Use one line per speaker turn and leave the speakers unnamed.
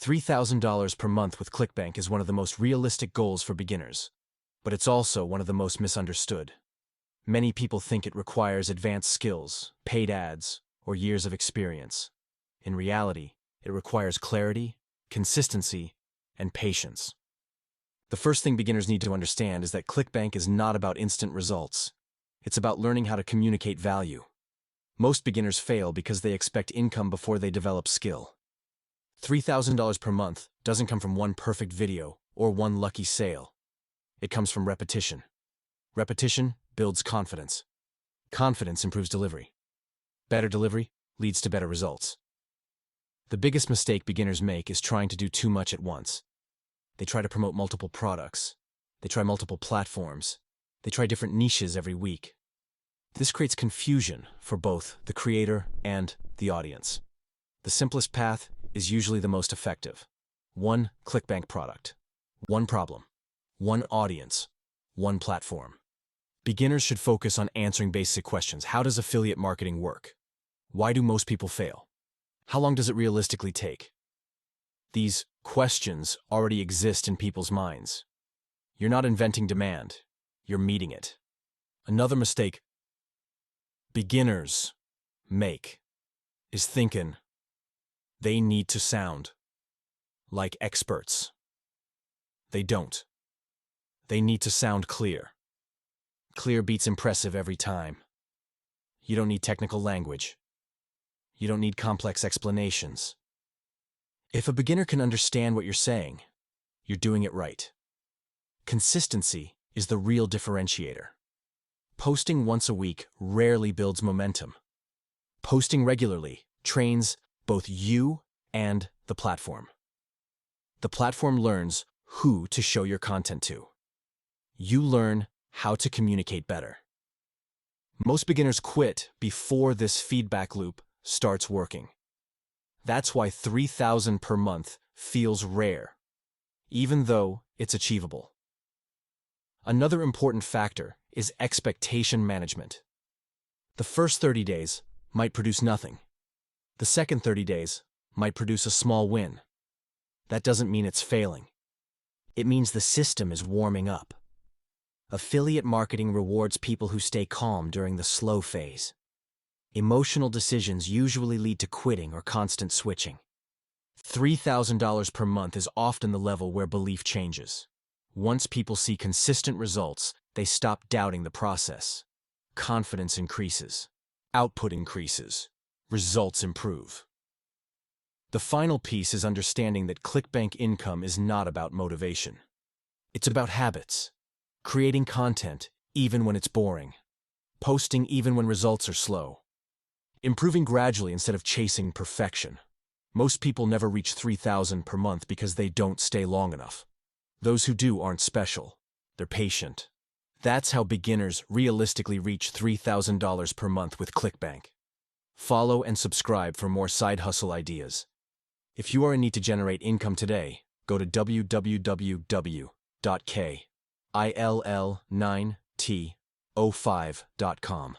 $3,000 per month with ClickBank is one of the most realistic goals for beginners, but it's also one of the most misunderstood. Many people think it requires advanced skills, paid ads, or years of experience. In reality, it requires clarity, consistency, and patience. The first thing beginners need to understand is that ClickBank is not about instant results. It's about learning how to communicate value. Most beginners fail because they expect income before they develop skill. $3,000 per month doesn't come from one perfect video or one lucky sale. It comes from repetition. Repetition builds confidence. Confidence improves delivery. Better delivery leads to better results. The biggest mistake beginners make is trying to do too much at once. They try to promote multiple products. They try multiple platforms. They try different niches every week. This creates confusion for both the creator and the audience. The simplest path is usually the most effective. One ClickBank product, one problem, one audience, one platform. Beginners should focus on answering basic questions. How does affiliate marketing work? Why do most people fail? How long does it realistically take? These questions already exist in people's minds. You're not inventing demand, you're meeting it. Another mistake beginners make is thinking they need to sound like experts. They don't. They need to sound clear. Clear beats impressive every time. You don't need technical language. You don't need complex explanations. If a beginner can understand what you're saying, you're doing it right. Consistency is the real differentiator. Posting once a week rarely builds momentum. Posting regularly trains both you and the platform. The platform learns who to show your content to. You learn how to communicate better. Most beginners quit before this feedback loop starts working. That's why $3,000 per month feels rare, even though it's achievable. Another important factor is expectation management. The first 30 days might produce nothing. The second 30 days might produce a small win. That doesn't mean it's failing. It means the system is warming up. Affiliate marketing rewards people who stay calm during the slow phase. Emotional decisions usually lead to quitting or constant switching. $3,000 per month is often the level where belief changes. Once people see consistent results, they stop doubting the process. Confidence increases. Output increases. Results improve. The final piece is understanding that ClickBank income is not about motivation. It's about habits. Creating content even when it's boring. Posting even when results are slow. Improving gradually instead of chasing perfection. Most people never reach $3,000 per month because they don't stay long enough. Those who do aren't special. They're patient. That's how beginners realistically reach $3,000 per month with ClickBank. Follow and subscribe for more side hustle ideas. If you are in need to generate income today, go to www.kill9t05.com.